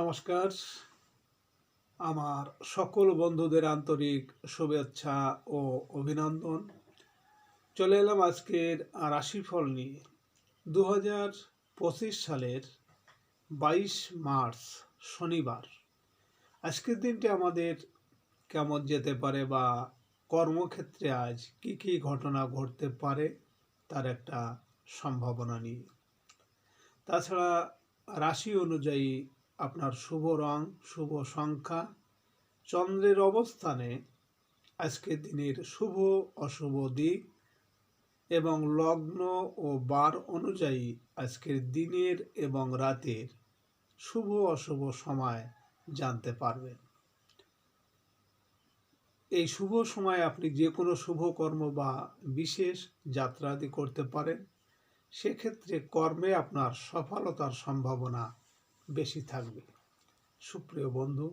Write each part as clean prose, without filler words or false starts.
নমস্কার। আমার সকল বন্ধুদের আন্তরিক শুভেচ্ছা ও অভিনন্দন। চলে এলাম আজকের রাশিফল নিয়ে। 2025 সালের 22 মার্চ শনিবার। আজকের দিনটি আমাদের কেমন যেতে পারে বা কর্মক্ষেত্রে আজ কি কি ঘটনা ঘটতে পারে তার একটা সম্ভাবনা নিয়ে। তাছাড়া রাশি অনুযায়ী আপনার শুভ রং, শুভ সংখ্যা, চন্দ্রের অবস্থানে আজকের দিনের শুভ অশুভ দিক এবং লগ্ন ও বার অনুযায়ী আজকের দিনের এবং রাতের শুভ অশুভ সময় জানতে পারবেন। এই শুভ সময় আপনি যে কোনো শুভ কর্ম বা বিশেষ যাত্রা আদি করতে পারেন। সেক্ষেত্রে কর্মে আপনার সফলতার সম্ভাবনা বেশি থাকবে। সুপ্রিয় বন্ধু,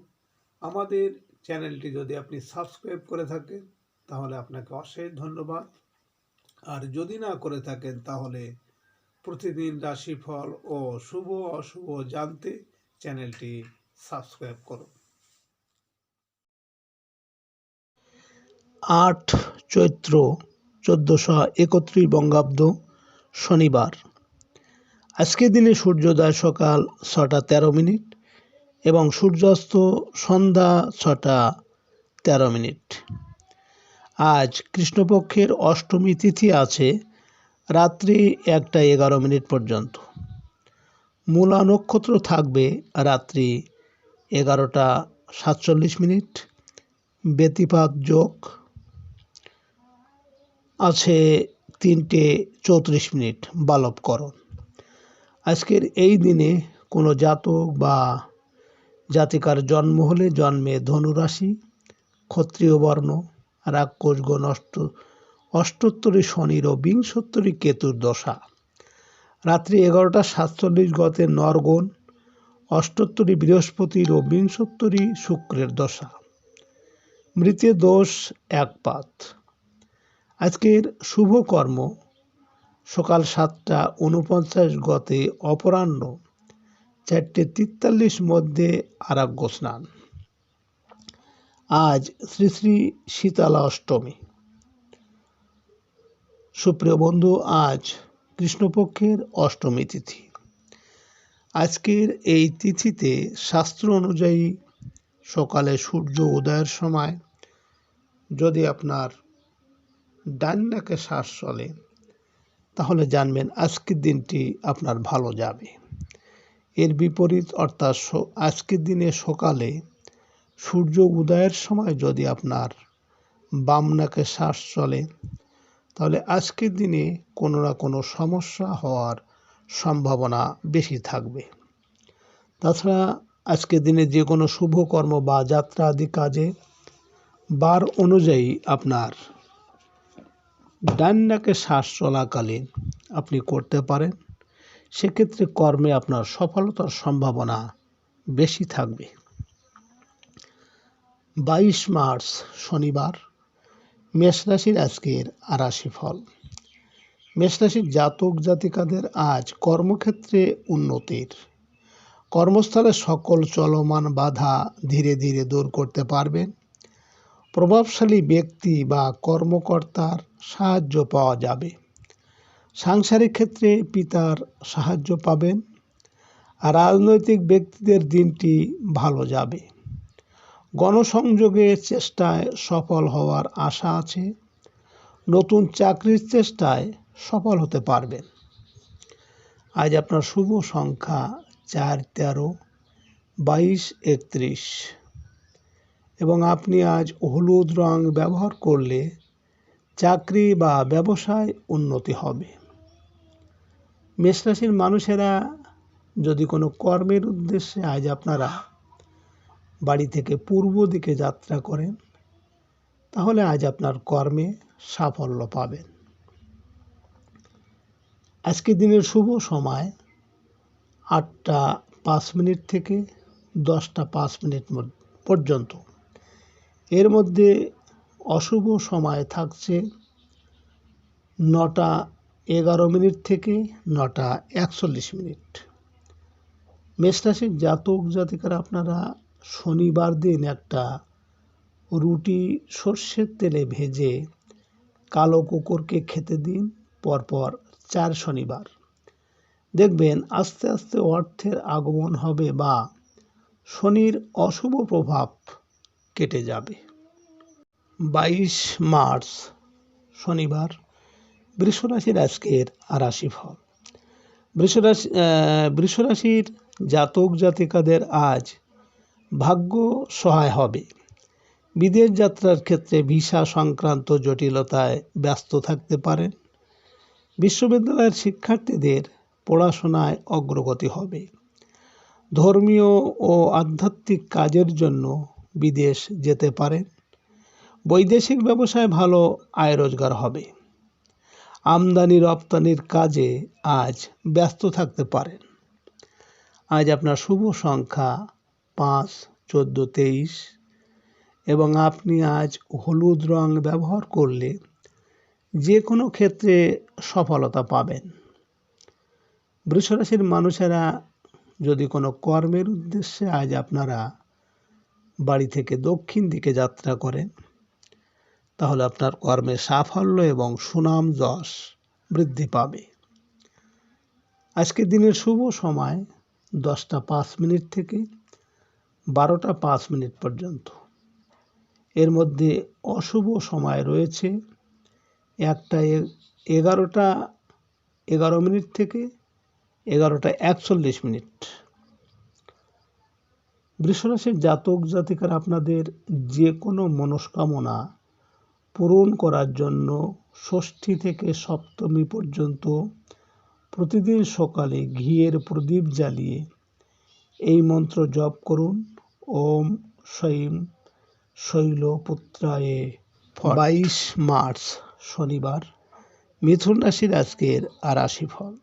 আমাদের চ্যানেলটি যদি আপনি সাবস্ক্রাইব করে থাকেন তাহলে আপনাকে অশেষ ধন্যবাদ। আর যদি না করে থাকেন তাহলে প্রতিদিন রাশিফল ও শুভ অশুভ জানতে চ্যানেলটি সাবস্ক্রাইব করুন। 8 চৈত্র 1431 বঙ্গাব্দ শনিবার। আজকের দিনে সূর্যোদয় সকাল 6টা 13 মিনিট এবং সূর্যাস্ত সন্ধ্যা 6টা 13 মিনিট। আজ কৃষ্ণপক্ষের অষ্টমী তিথি আছে রাত্রি 1টা 11 মিনিট পর্যন্ত। মূলা নক্ষত্র থাকবে রাত্রি 11টা 47 মিনিট। ব্যতিপাত যোগ আছে 3টে 34 মিনিট বালবকরণ। আজকের এই দিনে কোনো জাতক বা জাতিকার জন্ম হলে জন্মে ধনুরাশি, ক্ষত্রিয় বর্ণ, রাক্ষস গণ, অষ্টোত্তরী শনির ও বিংশোত্তরী কেতুর দশা। রাত্রি 11টা 47 গতে নরগণ, অষ্টোত্তরী বৃহস্পতির ও বিংশোত্তরী শুক্রের দশা। মৃতে দোষ একপাত। আজকের শুভ কর্ম সকাল 7টা 49 গতে অপরাহ্ন 4টে 43 মধ্যে আরাগ্য স্নান। আজ শ্রী শ্রী শীতলা অষ্টমী। সুপ্রিয় বন্ধু, আজ কৃষ্ণপক্ষের অষ্টমী তিথি। আজকের এই তিথিতে শাস্ত্র অনুযায়ী সকালে সূর্য উদয়ের সময় যদি আপনার ডান নাকে শ্বাস চলে তাহলে জানবেন আজকের দিনটি আপনার ভালো যাবে। এর বিপরীত অর্থাৎ আজকের দিনে সকালে সূর্য উদয়ের সময় যদি আপনার বাম নাকে শ্বাস চলে তাহলে আজকের দিনে কোনো না কোনো সমস্যা হওয়ার সম্ভাবনা বেশি থাকবে। তাছাড়া আজকের দিনে যে কোনো শুভ কর্ম বা যাত্রা আদি কাজে বার অনুযায়ী আপনার ডান নাকে শ্বাস চলাকালীন আপনি করতে পারেন। সেক্ষেত্রে কর্মে আপনার সফলতার সম্ভাবনা বেশি থাকবে। 22 মার্চ শনিবার। মেষ রাশির আজকের রাশিফল। মেষ রাশির জাতক জাতিকাদের আজ কর্মক্ষেত্রে উন্নতির। কর্মস্থলে সকল চলমান বাধা ধীরে ধীরে দূর করতে পারবেন। প্রভাবশালী ব্যক্তি বা কর্মকর্তার সাহায্য পাওয়া যাবে। সাংসারিক ক্ষেত্রে পিতার সাহায্য পাবেন। রাজনৈতিক ব্যক্তিদের দিনটি ভালো যাবে। গণসংযোগের চেষ্টায় সফল হওয়ার আশা আছে। নতুন চাকরির চেষ্টায় সফল হতে পারবেন। আজ আপনার শুভ সংখ্যা 4, 13, 22, 31 এবং আপনি আজ হলুদ রং ব্যবহার করলে চাকরি বা ব্যবসায় উন্নতি হবে। মেষ রাশির মানুষেরা যদি কোনো কর্মের উদ্দেশ্যে আজ আপনারা বাড়ি থেকে পূর্ব দিকে যাত্রা করেন তাহলে আজ আপনার কর্মে সাফল্য পাবেন। আজকের দিনের শুভ সময় 8টা 5 মিনিট থেকে 10টা 5 মিনিট পর্যন্ত। এর মধ্যে অশুভ সময় থাকছে 9টা 11 মিনিট থেকে 9টা 41 মিনিট। মেষ রাশির জাতক জাতিকারা আপনারা শনিবার দিন একটা রুটি সর্ষের তেলে ভেজে কালো কুকুরকে খেতে দিন পরপর 4 শনিবার। দেখবেন আস্তে আস্তে অর্থের আগমন হবে বা শনির অশুভ প্রভাব কেটে যাবে। 22 মার্চ শনিবার বৃষরাশির আজকের রাশিফল। বৃষরাশির জাতক জাতিকাদের আজ ভাগ্য সহায় হবে। বিদেশ যাত্রার ক্ষেত্রে ভিসা সংক্রান্ত জটিলতায় ব্যস্ত থাকতে পারেন। বিশ্ববিদ্যালয়ের শিক্ষার্থীদের পড়াশোনায় অগ্রগতি হবে। ধর্মীয় ও আধ্যাত্মিক কাজের জন্য বিদেশ যেতে পারেন। বৈদেশিক ব্যবসায় ভালো আয় রোজগার হবে। আমদানি রপ্তানির কাজে আজ ব্যস্ত থাকতে পারেন। আজ আপনার শুভ সংখ্যা 5, 14, 23 এবং আপনি আজ হলুদ রং ব্যবহার করলে যে কোনো ক্ষেত্রে সফলতা পাবেন। বৃষরাশির মানুষেরা যদি কোনো কর্মের উদ্দেশ্যে আজ আপনারা বাড়ি থেকে দক্ষিণ দিকে যাত্রা করেন, তাহলে আপনার কর্মে সাফল্য এবং সুনাম যশ বৃদ্ধি পাবে। আজকের দিনের শুভ সময় 10টা 5 মিনিট থেকে 12টা 5 মিনিট পর্যন্ত। এর মধ্যে অশুভ সময় রয়েছে 1টা 11 মিনিট থেকে 11টা 41 মিনিট। বৃষরাশির জাতক জাতিকারা আপনাদের যে কোনো মনস্কামনা পূরণ করার জন্য ষষ্ঠী থেকে সপ্তমী পর্যন্ত প্রতিদিন সকালে ঘিয়ের প্রদীপ জ্বালিয়ে এই মন্ত্র জপ করুন। ওম শৈম শৈলপুত্রায়ে। 22 মার্চ শনিবার মিথুন রাশির আজকের রাশিফল।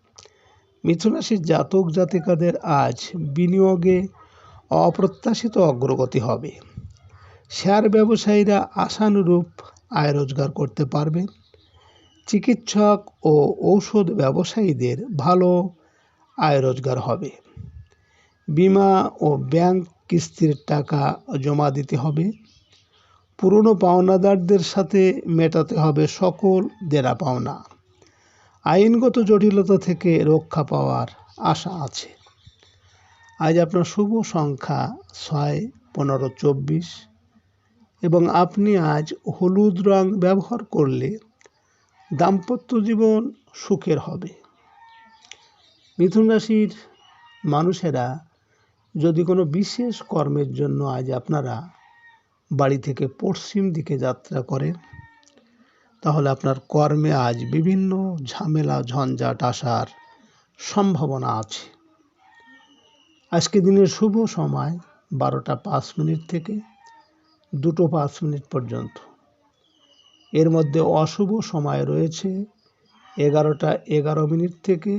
মিথুন রাশির জাতক জাতিকাদের আজ বিনিয়োগে অপ্রত্যাশিত অগ্রগতি হবে। শেয়ার ব্যবসায়ীরা আশানুরূপ আয় রোজগার করতে পারবেন। চিকিৎসক ও ঔষধ ব্যবসায়ীদের ভালো আয় রোজগার হবে। বিমা ও ব্যাংক কিস্তির টাকা জমা দিতে হবে। পুরনো পাওনাদারদের সাথে মেটাতে হবে সকল দেনা পাওনা। আইনগত জটিলতা থেকে রক্ষা পাওয়ার আশা আছে। আজ আপনার শুভ সংখ্যা 6, 15, 24 এবং আপনি আজ হলুদ রং ব্যবহার করলে দাম্পত্য জীবন সুখের হবে। মিথুন রাশির মানুষেরা যদি কোনো বিশেষ কর্মের জন্য আজ আপনারা বাড়ি থেকে পশ্চিম দিকে যাত্রা করেন, তাহলে আপনার কর্মে আজ বিভিন্ন ঝামেলা ঝঞ্ঝাট আসার সম্ভাবনা আছে। আজকে দিনের শুভ সময় 12টা 5 মিনিট থেকে 2টো 5 মিনিট পর্যন্ত। এর মধ্যে অশুভ সময় রয়েছে 1টা 11 মিনিট থেকে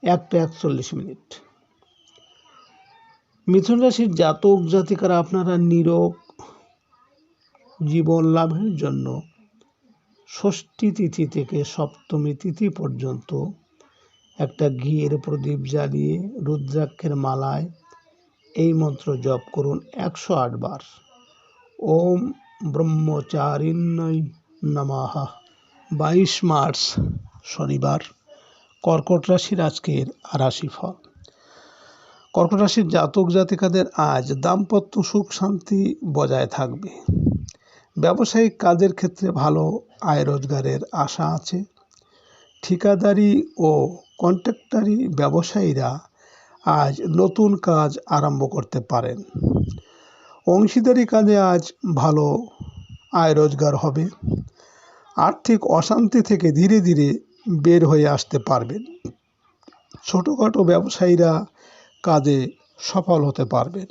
1টা 41 মিনিট। মিথুন রাশির জাতক জাতিকারা আপনারা নিরোগ জীবন লাভের জন্য ষষ্ঠী তিথি থেকে সপ্তমী তিথি পর্যন্ত একটা ঘিয়ের প্রদীপ জ্বালিয়ে রুদ্রাক্ষের মালায় এই মন্ত্র জপ করুন 108 বার। ওম ব্রহ্মচারিণ্যই নমঃ। 22 মার্চ শনিবার কর্কট রাশির আজকের রাশিফল। কর্কট রাশির জাতক জাতিকাদের আজ দাম্পত্য সুখ শান্তি বজায় থাকবে। ব্যবসায়িক কাজের ক্ষেত্রে ভালো আয় রোজগারের আশা আছে। ঠিকাদারি ও কন্ট্রাক্টরি ব্যবসায়ীরা আজ নতুন কাজ আরম্ভ করতে পারেন। অংশীদারি কাজে আজ ভালো আয় রোজগার হবে। আর্থিক অশান্তি থেকে ধীরে ধীরে বের হয়ে আসতে পারবেন। ছোটোখাটো ব্যবসায়ীরা কাজে সফল হতে পারবেন।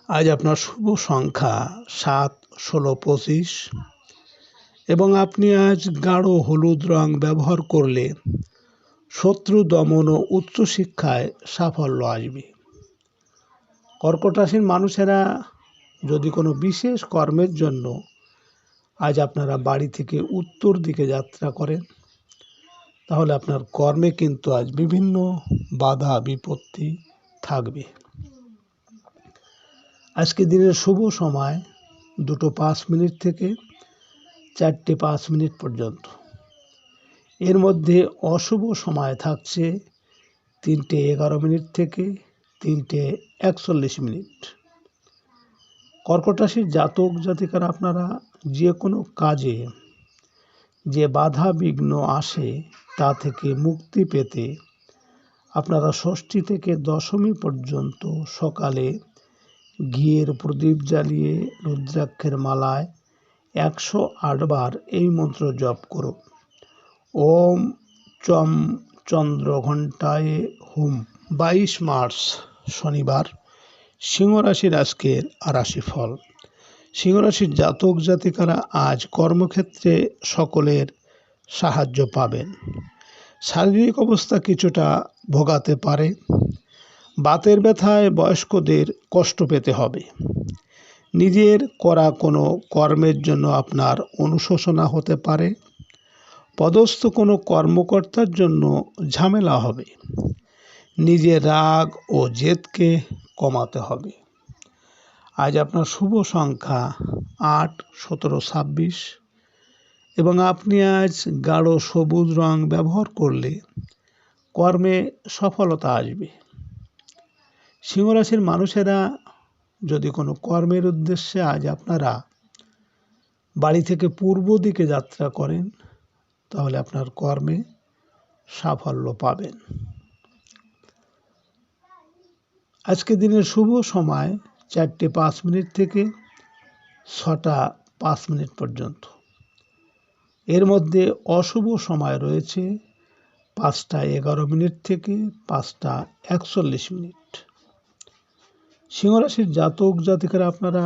আজ আপনার শুভ সংখ্যা 7, 16, 25 এবং আপনি আজ গাঢ় হলুদ রং ব্যবহার করলে শত্রু দমন ও উচ্চশিক্ষায় সাফল্য আসবে। কর্কট রাশির মানুষেরা যদি কোনো বিশেষ কর্মের জন্য আজ আপনারা বাড়ি থেকে উত্তর দিকে যাত্রা করেন, তাহলে আপনার কর্মে কিন্তু আজ বিভিন্ন বাধা বিপত্তি থাকবে। আজকে দিনের শুভ সময় 2:05 থেকে 4:05 পর্যন্ত। এর মধ্যে অশুভ সময় থাকছে 3:11 থেকে 3:41। কর্কট রাশির জাতক জাতিকারা আপনারা যে কোনো কাজে যে বাধা বিঘ্ন আসে তা থেকে মুক্তি পেতে আপনারা ষষ্ঠী থেকে দশমী পর্যন্ত সকালে ঘিয়ের প্রদীপ জ্বালিয়ে রুদ্রাক্ষের মালায় 108 বার এই মন্ত্র জপ করুন। ওম চম চন্দ্রঘণ্টায় হুম। 22 মার্চ শনিবার, সিংহ রাশির আজকের রাশিফল। সিংহ রাশির জাতক জাতিকারা আজ কর্মক্ষেত্রে সকলের সাহায্য পাবেন। শারীরিক অবস্থা কিছুটা ভোগাতে পারে। বাতের ব্যথায় বয়স্কদের কষ্ট পেতে হবে। নিজের করা কোনো কর্মের জন্য আপনার অনুশোচনা হতে পারে। পদস্থ কোনো কর্মকর্তার জন্য ঝামেলা হবে। নিজের রাগ ও জেদকে কমাতে হবে। আজ আপনার শুভ সংখ্যা 8, 17, 26 এবং আপনি আজ গাঢ় সবুজ রং ব্যবহার করলে কর্মে সফলতা আসবে। সিংহ রাশির মানুষেরা যদি কোনো কর্মের উদ্দেশ্যে আজ আপনারা বাড়ি থেকে পূর্ব দিকে যাত্রা করেন তাহলে আপনার কর্মে সাফল্য পাবেন। আজকে দিনের শুভ সময় 4:05 থেকে 6:05 পর্যন্ত। এর মধ্যে অশুভ সময় রয়েছে 5:11 থেকে 5:41। সিংহ রাশির জাতক জাতিকারা আপনারা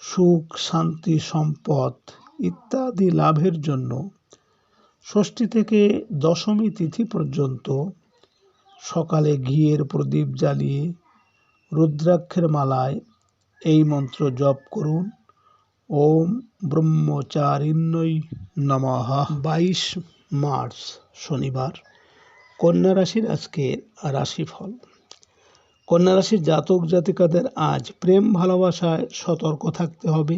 সুখ, শান্তি, সম্পদ ইত্যাদি লাভের জন্য ষষ্ঠী থেকে দশমী তিথি পর্যন্ত সকালে ঘিয়ের প্রদীপ জ্বালিয়ে রুদ্রাক্ষের মালায় এই মন্ত্র জপ করুন। ওম ব্রহ্মচারিণ্যই নমঃ। 22 মার্চ শনিবার, কন্যা রাশির আজকের রাশিফল। কন্যা রাশির জাতক জাতিকাদের আজ প্রেম ভালোবাসায় সতর্ক থাকতে হবে।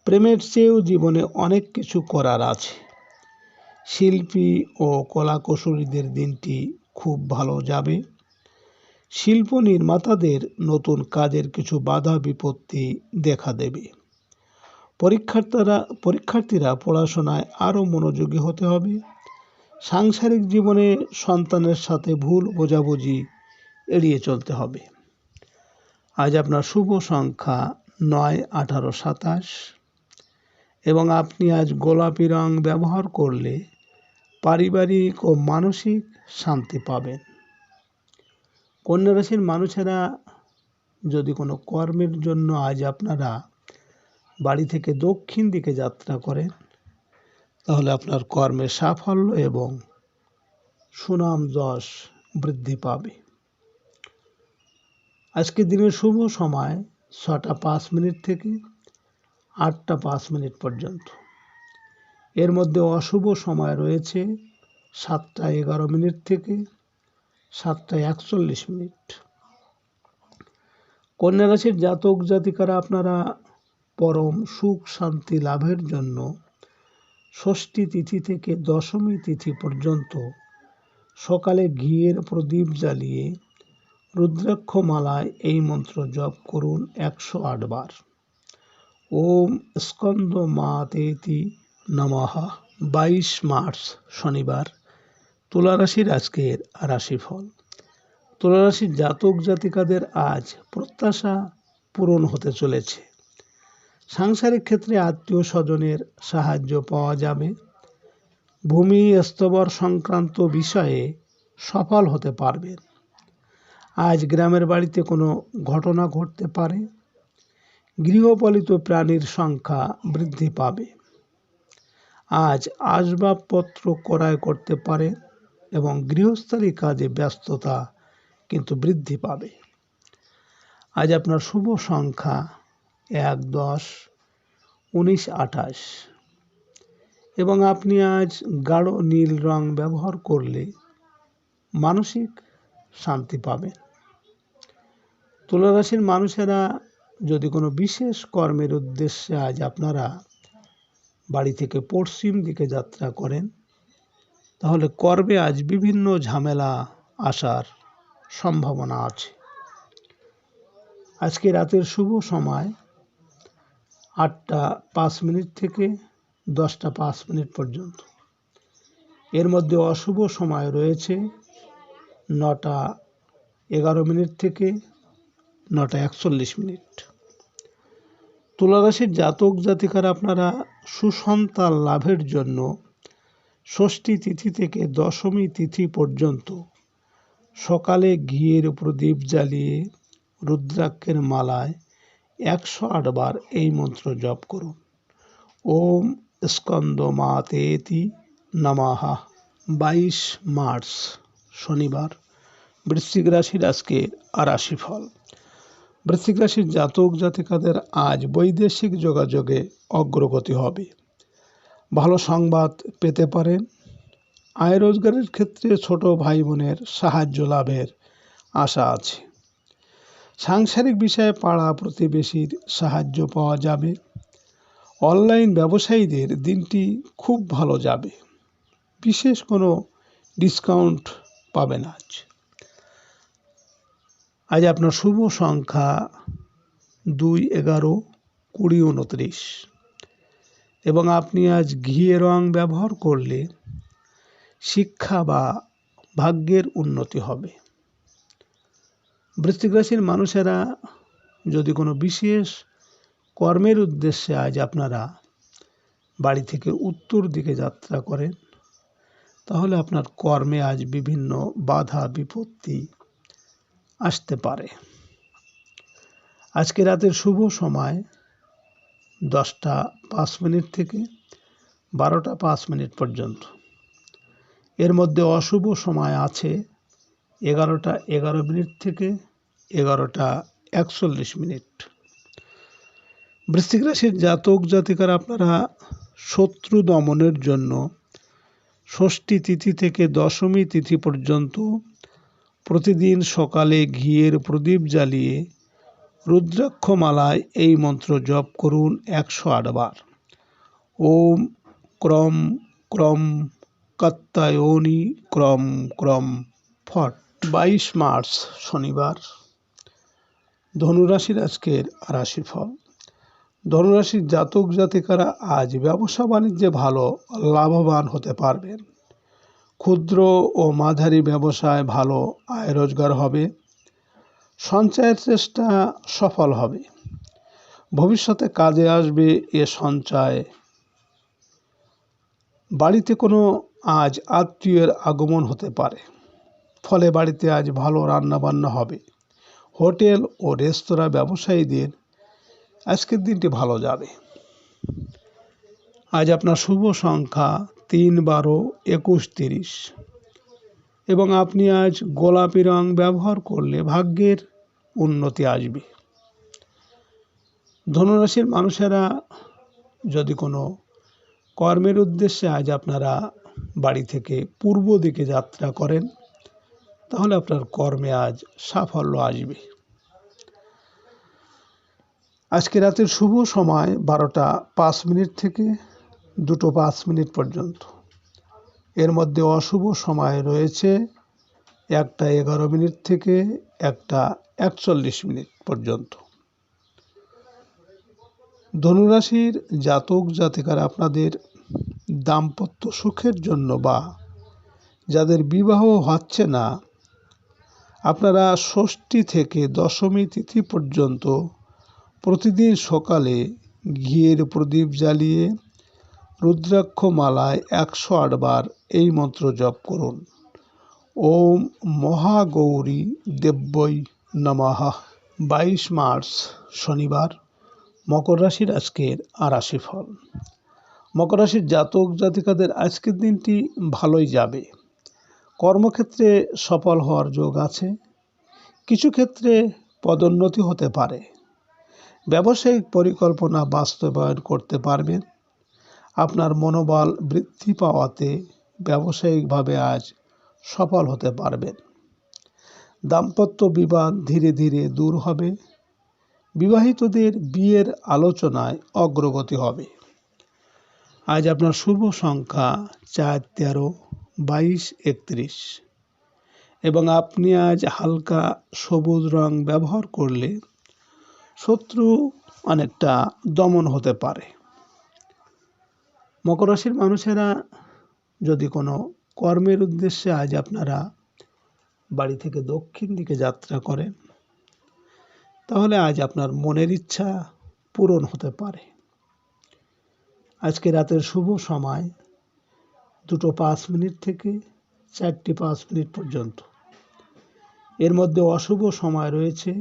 প্রেমের চেয়েও জীবনে অনেক কিছু করার আছে। শিল্পী ও কলাকুশলীদের দিনটি খুব ভালো যাবে। শিল্প নির্মাতাদের নতুন কাজের কিছু বাধা বিপত্তি দেখা দেবে। পরীক্ষার্থীরা পড়াশোনায় আরও মনোযোগী হতে হবে। সাংসারিক জীবনে সন্তানের সাথে ভুল বোঝাবুঝি এড়িয়ে চলতে হবে। আজ আপনার শুভ সংখ্যা 9, 18, 27 এবং আপনি আজ গোলাপি রং ব্যবহার করলে পারিবারিক ও মানসিক শান্তি পাবেন। কন্যা রাশির মানুষেরা যদি কোনো কর্মের জন্য আজ আপনারা বাড়ি থেকে দক্ষিণ দিকে যাত্রা করেন তাহলে আপনার কর্মে সাফল্য এবং সুনাম যশ বৃদ্ধি পাবে। আজকে দিনের শুভ সময় 6:05 থেকে 8:05 পর্যন্ত। এর মধ্যে অশুভ সময় রয়েছে 7:11 থেকে 7:41। কন্যা রাশির জাতক জাতিকারা আপনারা পরম সুখ শান্তি লাভের জন্য ষষ্ঠী তিথি থেকে দশমী তিথি পর্যন্ত সকালে ঘিয়ের প্রদীপ জ্বালিয়ে রুদ্রাক্ষ মালায় এই মন্ত্র জপ করুন 108 বার। ওম স্কন্দ মাতেতি নমঃ। 22 মার্চ শনিবার, তুলা রাশির আজকের রাশিফল। তুলা রাশির জাতক জাতিকাদের আজ প্রত্যাশা পূরণ হতে চলেছে। সাংসারিক ক্ষেত্রে আত্মীয় স্বজনের সাহায্য পাওয়া যাবে। ভূমি স্থবর সংক্রান্ত বিষয়ে সফল হতে পারবেন। আজ গ্রামের বাড়িতে কোনো ঘটনা ঘটতে পারে। গৃহপালিত প্রাণীর সংখ্যা বৃদ্ধি পাবে। আজ আসবাবপত্র ক্রয় করতে পারে এবং গৃহস্থালী কাজে ব্যস্ততা কিন্তু বৃদ্ধি পাবে। আজ আপনার শুভ সংখ্যা 1, 10, 19, 28। এবং আপনি আজ গাঢ় নীল রং ব্যবহার করলে মানসিক শান্তি পাবেন। তুলা রাশির মানুষেরা যদি কোনো বিশেষ কর্মের উদ্দেশ্যে আজ আপনারা বাড়ি থেকে পশ্চিম দিকে যাত্রা করেন, তাহলে কর্মে আজ বিভিন্ন ঝামেলা আসার সম্ভাবনা আছে। আজকে রাতের শুভ সময় 8টা 5 মিনিট থেকে 10টা 5 মিনিট পর্যন্ত। এর মধ্যে অশুভ সময় রয়েছে 9টা 11 মিনিট থেকে 9টা 41 মিনিট। তুলা রাশির জাতক জাতিকারা আপনারা সুসন্তান লাভের জন্য ষষ্ঠী তিথি থেকে দশমী তিথি পর্যন্ত সকালে ঘিয়ের প্রদীপ জ্বালিয়ে রুদ্রাক্ষের মালায় 108 বার এই মন্ত্র জপ করুন। ওম স্কন্দ মাতেতি নমঃ। 22 মার্চ শনিবার। বৃশ্চিক রাশির আজকে রাশিফল। বৃশ্চিক রাশির জাতক জাতিকাদের আজ বৈদেশিক যোগাযোগে অগ্রগতি হবে। ভালো সংবাদ পেতে পারেন। আয় রোজগারের ক্ষেত্রে ছোট ভাই বোনের সাহায্য লাভের আশা আছে। সাংসারিক বিষয়ে পাড়া প্রতিবেশীর সাহায্য পাওয়া যাবে। অনলাইন ব্যবসায়ীদের দিনটি খুব ভালো যাবে। বিশেষ কোনো ডিসকাউন্ট পাবেন আজ। আজ আপনার শুভ সংখ্যা 2, 11, 20, 29 এবং আপনি আজ ঘিয়ে রং ব্যবহার করলে শিক্ষা বা ভাগ্যের উন্নতি হবে। বৃশ্চিক রাশির মানুষেরা যদি কোনো বিশেষ কর্মের উদ্দেশ্যে আজ আপনারা বাড়ি থেকে উত্তর দিকে যাত্রা করেন, তাহলে আপনার কর্মে আজ বিভিন্ন বাধা বিপত্তি আসতে পারে। আজকে রাতের শুভ সময় 10টা 5 মিনিট থেকে 12টা 5 মিনিট পর্যন্ত। এর মধ্যে অশুভ সময় আছে 11টা 11 মিনিট থেকে 11টা 41 মিনিট। বৃশ্চিক রাশির জাতক জাতিকারা আপনারা শত্রু দমনের জন্য ষষ্ঠী তিথি থেকে দশমী তিথি পর্যন্ত প্রতিদিন সকালে ঘিয়ের প্রদীপ জ্বালিয়ে রুদ্রাক্ষ মালায় এই মন্ত্র জপ করুন 108 বার। ওম ক্রম ক্রম কাত্তায়নি ক্রম ক্রম ফট। 22 মার্চ শনিবার। ধনুরাশির আজকের রাশিফল। ধনুরাশির জাতক জাতিকারা আজ ব্যবসা বাণিজ্যে ভালো লাভবান হতে পারবেন। ক্ষুদ্র ও মাঝারি ব্যবসায় ভালো আয় রোজগার হবে। সঞ্চয়ের চেষ্টা সফল হবে। ভবিষ্যতে কাজে আসবে এ সঞ্চয়। বাড়িতে কোনো আজ আত্মীয়ের আগমন হতে পারে, ফলে বাড়িতে আজ ভালো রান্নাবান্না হবে। হোটেল ও রেস্তোরাঁ ব্যবসায়ীদের আজকের দিনটি ভালো যাবে। আজ আপনার শুভ সংখ্যা 3, 12, 21, 30 এবং আপনি আজ গোলাপি রং ব্যবহার করলে ভাগ্যের উন্নতি আসবে। ধনুরাশির মানুষেরা যদি কোনো কর্মের উদ্দেশ্যে আজ আপনারা বাড়ি থেকে পূর্ব দিকে যাত্রা করেন, তাহলে আপনার কর্মে আজ সাফল্য আসবে। আজকে রাতের শুভ সময় 12টা 5 মিনিট থেকে 2টো 5 মিনিট পর্যন্ত। এর মধ্যে অশুভ সময় রয়েছে 1টা 11 মিনিট থেকে 1টা 41 মিনিট পর্যন্ত। ধনুরাশির জাতক জাতিকারা আপনাদের দাম্পত্য সুখের জন্য বা যাদের বিবাহ হচ্ছে না, আপনারা ষষ্ঠী থেকে দশমী তিথি পর্যন্ত প্রতিদিন সকালে ঘিয়ের প্রদীপ জ্বালিয়ে রুদ্রাক্ষ মালায় 108 বার এই মন্ত্র জপ করুন। ওম মহাগৌরী দেব্যৈ নমঃ। 22 মার্চ শনিবার। মকর রাশির আজকের রাশিফল। মকর রাশির জাতক জাতিকাদের আজকের দিনটি ভালোই যাবে। কর্মক্ষেত্রে সফল হওয়ার যোগ আছে। কিছু ক্ষেত্রে পদোন্নতি হতে পারে। ব্যবসায়িক পরিকল্পনা বাস্তবায়ন করতে পারবেন। আপনার মনোবল বৃদ্ধি পাওয়াতে ব্যবসায়িকভাবে আজ সফল হতে পারবেন। দাম্পত্য বিবাদ ধীরে ধীরে দূর হবে। বিবাহিতদের বিয়ের আলোচনায় অগ্রগতি হবে। আজ আপনার শুভ সংখ্যা 4, 13, 22, 31 এবং আপনি আজ হালকা সবুজ রং ব্যবহার করলে শত্রু অনেকটা দমন হতে পারে। মকর রাশির মানুষেরা যদি কোনো কর্মের উদ্দেশ্যে আজ আপনারা বাড়ি থেকে দক্ষিণ দিকে যাত্রা করেন, তাহলে আজ আপনার মনের ইচ্ছা পূরণ হতে পারে। আজকে রাতের শুভ সময় 2:05 থেকে 4:05 পর্যন্ত। এর মধ্যে অশুভ সময় রয়েছে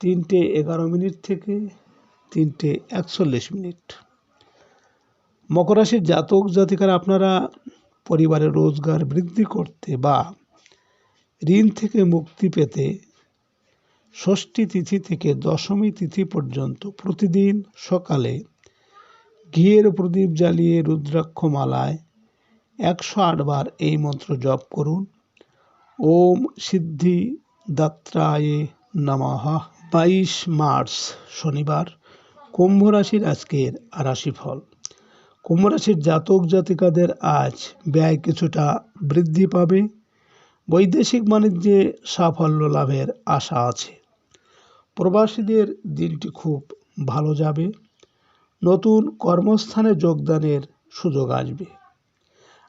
3:11 থেকে 3:41। মকর রাশির জাতক জাতিকারা আপনারা পরিবারের রোজগার বৃদ্ধি করতে বা ঋণ থেকে মুক্তি পেতে ষষ্ঠী তিথি থেকে দশমী তিথি পর্যন্ত প্রতিদিন সকালে ঘিয়ের প্রদীপ জ্বালিয়ে রুদ্রাক্ষ মালায় 108 বার এই মন্ত্র জপ করুন। ওম সিদ্ধি দাত্রায়ে নমঃ। 22 মার্চ শনিবার, কুম্ভ রাশির আজকের রাশিফল। কুম্ভ রাশির জাতক জাতিকাদের আজ ব্যয় কিছুটা বৃদ্ধি পাবে। বৈদেশিক বাণিজ্যে সাফল্য লাভের আশা আছে। প্রবাসীদের দিনটি খুব ভালো যাবে। নতুন কর্মস্থানে যোগদানের সুযোগ আসবে।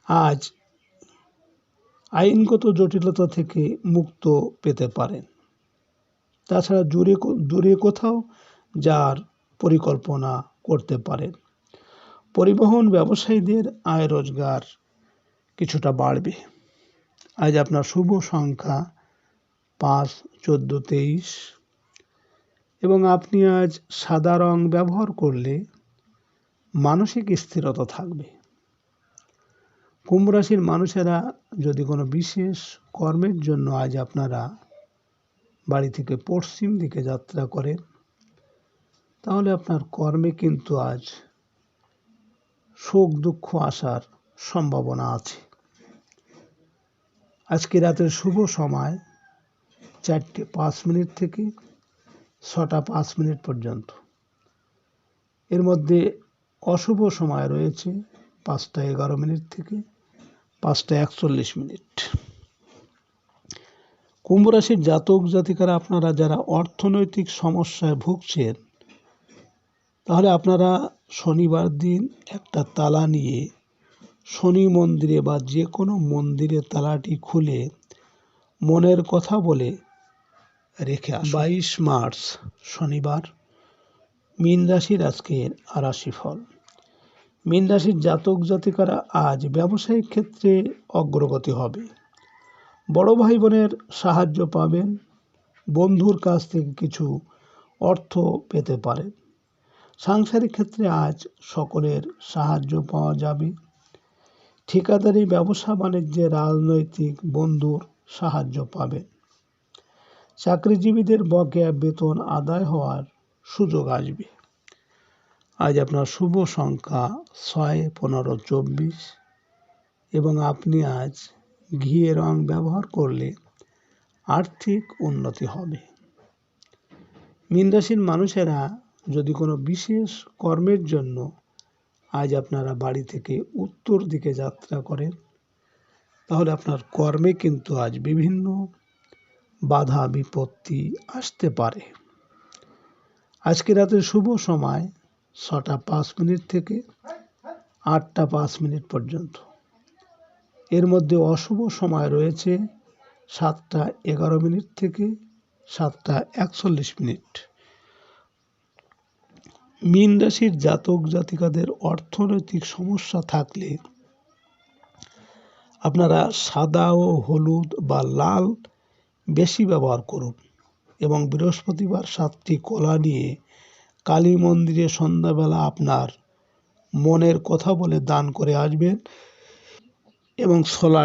আজ আইনগত জটিলতা থেকে মুক্ত পেতে পারেন। তাছাড়া দূরে কোথাও যার পরিকল্পনা করতে পারেন। পরিবহন ব্যবসায়ীদের আয় রোজগার কিছুটা বাড়বে। আজ আপনার শুভ সংখ্যা 5, 14, 23 এবং আপনি আজ সাদা রং ব্যবহার করলে মানসিক স্থিরতা থাকবে। কুম্ভ রাশির মানুষেরা যদি কোনো বিশেষ কর্মের জন্য আজ আপনারা বাড়ি থেকে পশ্চিম দিকে যাত্রা করেন, তাহলে আপনার কর্মে কিন্তু আজ শোক দুঃখ আসার সম্ভাবনা আছে। আজকে রাতের শুভ সময় 4:05 থেকে 6:05 পর্যন্ত। এর মধ্যে অশুভ সময় রয়েছে 5:11 থেকে 5:41। কুম্ভ রাশির জাতক জাতিকারা আপনারা যারা অর্থনৈতিক সমস্যায় ভুগছেন, তাহলে আপনারা শনিবার দিন একটা তালা নিয়ে শনি মন্দিরে বা যে কোনো মন্দিরে তালাটি খুলে মনের কথা বলে রেখে আসুন। 22 মার্চ শনিবার, মীন রাশির আজকের রাশিফল। মীন রাশির জাতক জাতিকারা আজ ব্যবসায়িক ক্ষেত্রে অগ্রগতি হবে। বড় ভাই বোনের সাহায্য পাবেন। বন্ধুর কাছ থেকে কিছু অর্থ পেতে পারেন। সাংসারিক ক্ষেত্রে আজ সকলের সাহায্য পাওয়া যাবে। ঠিকাদারি ব্যবসা বাণিজ্যে রাজনৈতিক বন্ধুর সাহায্য পাবেন। চাকরিজীবীদের বকেয়া বেতন আদায় হওয়ার সুযোগ আসবে। আজ আপনার শুভ সংখ্যা 6, 15, 24 এবং আপনি আজ ঘিয়ে রং ব্যবহার করলে আর্থিক উন্নতি হবে। মীন রাশির মানুষেরা যদি কোনো বিশেষ কর্মের জন্য আজ আপনারা বাড়ি থেকে উত্তর দিকে যাত্রা করেন, তাহলে আপনার কর্মে কিন্তু আজ বিভিন্ন বাধা বিপত্তি আসতে পারে। আজকে রাতের শুভ সময় 6:05 থেকে 8:05 পর্যন্ত। এর মধ্যে অশুভ সময় রয়েছে 7:11 থেকে 7:41। মীন রাশির জাতক জাতিকাদের অর্থনৈতিক সমস্যা থাকলে আপনারা সাদা ও হলুদ বা লাল বেশি ব্যবহার করুন এবং বৃহস্পতিবার 7টি কলা নিয়ে কালী মন্দিরে সন্ধ্যাবেলা আপনার মনের কথা বলে দান করে আসবেন এবং ছোলা